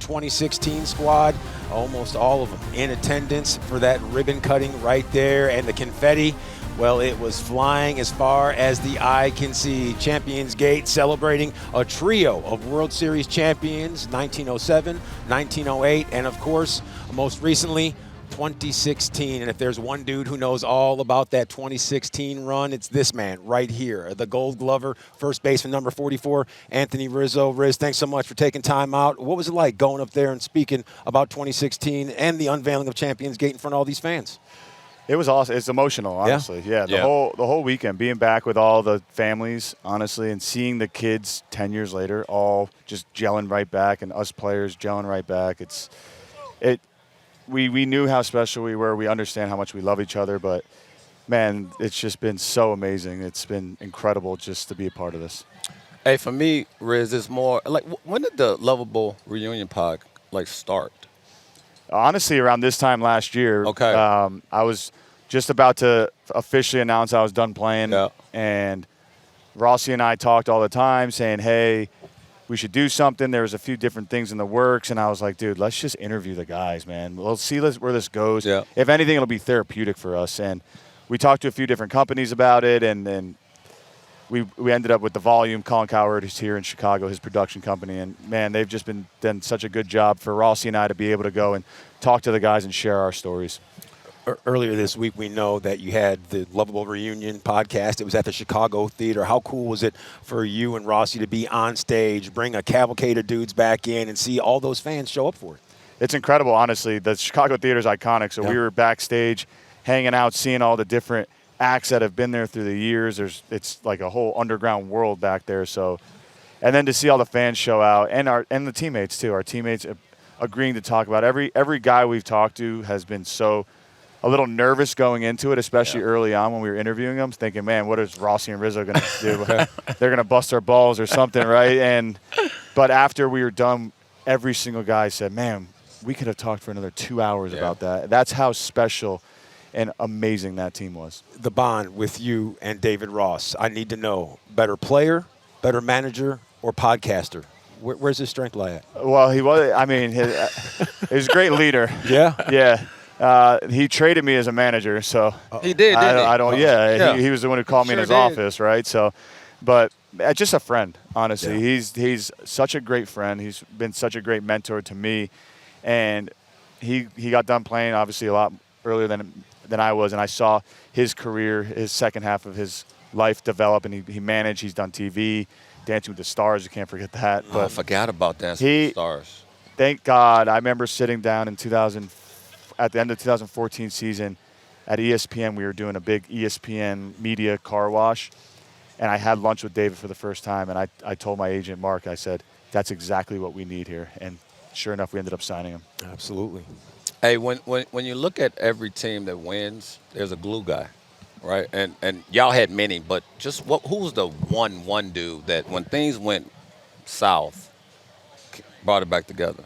2016 squad, almost all of them in attendance for that ribbon cutting right there, and the confetti, well, it was flying as far as the eye can see. Champions Gate celebrating a trio of World Series champions, 1907, 1908, and of course, most recently, 2016. And if there's one dude who knows all about that 2016 run, it's this man right here, the Gold Glover, first baseman number 44, Anthony Rizzo. Riz, thanks so much for taking time out. What was it like going up there and speaking about 2016 and the unveiling of Champions Gate in front of all these fans? It was awesome. It's emotional, honestly. Yeah, the whole weekend, being back with all the families, honestly, and seeing the kids 10 years later all just gelling right back, and us players gelling right back. We knew how special we were. We understand how much we love each other, but man, it's just been so amazing. It's been incredible just to be a part of this. Hey, for me, Riz, it's more like, when did the Lovable Reunion pod start? Honestly, around this time last year. Okay. I was just about to officially announce I was done playing, and Rossy and I talked all the time saying, hey, we should do something. There was a few different things in the works, and I was like, dude, let's just interview the guys, man. We'll see where this goes. Yeah. If anything, it'll be therapeutic for us. And we talked to a few different companies about it, and then we ended up with The Volume. Colin Coward is here in Chicago, his production company, and, man, they've just been done such a good job for Rossy and I to be able to go and talk to the guys and share our stories. Earlier this week, we know that you had the Lovable Reunion podcast. It was at the Chicago Theater. How cool was it for you and Rossy to be on stage, bring a cavalcade of dudes back in, and see all those fans show up for it? It's incredible, honestly. The Chicago Theater is iconic. So we were backstage hanging out, seeing all the different acts that have been there through the years. It's like a whole underground world back there. So, and then to see all the fans show out, and the teammates too. Our teammates agreeing to talk about it. Every guy we've talked to has been a little nervous going into it, especially early on when we were interviewing them, thinking, man, what is Rossy and Rizzo going to do? They're going to bust our balls or something, right? But after we were done, every single guy said, man, we could have talked for another 2 hours about that. That's how special and amazing that team was. The bond with you and David Ross, I need to know, better player, better manager, or podcaster? Where's his strength lie at? Well, he was a great leader. Yeah? Yeah. He traded me as a manager, so he did. I don't. He was the one who called me in his office, right? So, but just a friend, honestly. Yeah. He's such a great friend. He's been such a great mentor to me, and he got done playing obviously a lot earlier than I was, and I saw his career, his second half of his life develop, and he managed. He's done TV, Dancing with the Stars. You can't forget that. But I forgot about Dancing with the Stars. Thank God. I remember sitting down in at the end of 2014 season at ESPN. We were doing a big ESPN media car wash, and I had lunch with David for the first time, and I told my agent, Mark, I said, that's exactly what we need here. And sure enough, we ended up signing him. Absolutely. Hey, when you look at every team that wins, there's a glue guy, right? And y'all had many, but just who's the one dude that when things went south, brought it back together?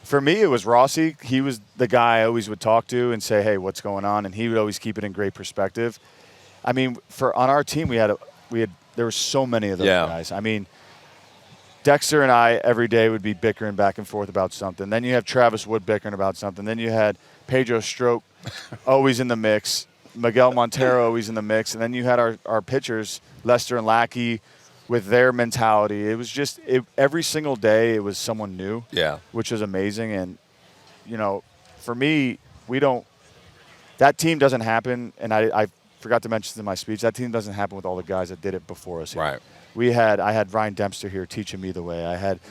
For me, it was Rossy. He was the guy I always would talk to and say, hey, what's going on? And he would always keep it in great perspective. I mean, on our team, there were so many of those guys. I mean, Dexter and I every day would be bickering back and forth about something. Then you have Travis Wood bickering about something. Then you had Pedro Stroke always in the mix. Miguel Montero always in the mix. And then you had our pitchers, Lester and Lackey, with their mentality. It was just every single day it was someone new, which was amazing. And, for me, that team doesn't happen, and I forgot to mention this in my speech, that team doesn't happen with all the guys that did it before us here. Right. I had Ryan Dempster here teaching me the way. I had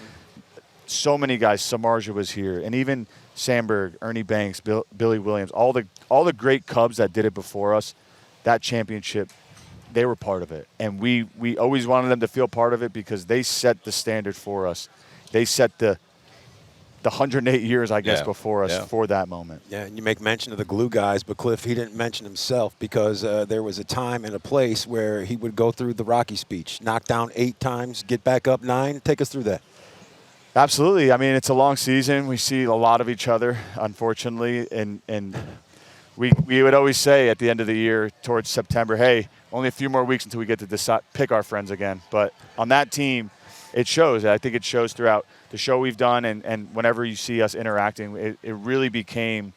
so many guys. Samardzija was here, and even Sandberg, Ernie Banks, Billy Williams, all the great Cubs that did it before us, that championship, they were part of it. And we always wanted them to feel part of it because they set the standard for us. They set the 108 years, I guess, before us for that moment. Yeah, and you make mention of the glue guys, but Cliff, he didn't mention himself because there was a time and a place where he would go through the Rocky speech, knock down 8 times, get back up 9. Take us through that. Absolutely. I mean, it's a long season. We see a lot of each other, unfortunately, and we would always say at the end of the year towards September, hey, only a few more weeks until we get to pick our friends again. But on that team, it shows. I think it shows throughout the show we've done, and whenever you see us interacting, it really became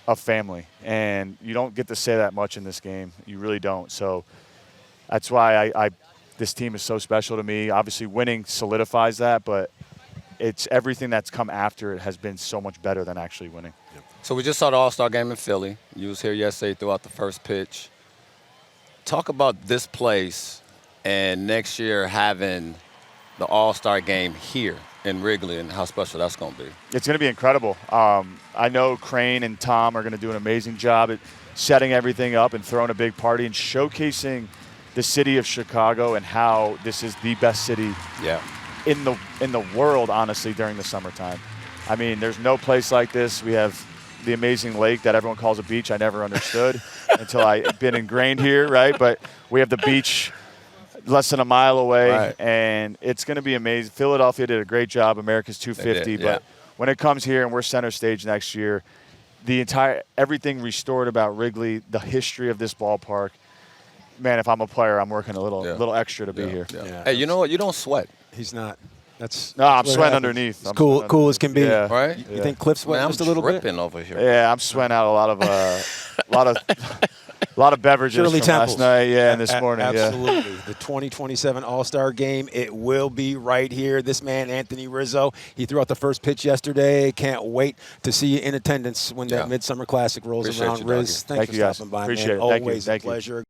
a family. And you don't get to say that much in this game. You really don't. So that's why this team is so special to me. Obviously, winning solidifies that, but it's everything that's come after it has been so much better than actually winning. So we just saw the All-Star Game in Philly. You was here yesterday throughout the first pitch. Talk about this place and next year having the All-Star Game here in Wrigley and how special that's going to be. It's going to be incredible. I know Crane and Tom are going to do an amazing job at setting everything up and throwing a big party and showcasing the city of Chicago and how this is the best city in the world, honestly, during the summertime. I mean, there's no place like this. We have the amazing lake that everyone calls a beach. I never understood until I've been ingrained here, right? But we have the beach less than a mile away, and it's going to be amazing. Philadelphia did a great job, America's 250, but when it comes here and we're center stage next year, everything restored about Wrigley, the history of this ballpark, man, if I'm a player, I'm working a little extra to be here. Hey, you know what? You don't sweat. He's not. I'm sweating underneath. It's cool as can be. Yeah. Right? You think Cliff's sweating just a little bit? I'm dripping over here. Yeah, I'm sweating out a lot of beverages Shirley from Temples. last night, and this morning. Absolutely. The 2027 All-Star Game, it will be right here. This man, Anthony Rizzo, he threw out the first pitch yesterday. Can't wait to see you in attendance when that Midsummer Classic rolls around. Riz, thanks for stopping by, Appreciate man. it. Always Thank you. a pleasure.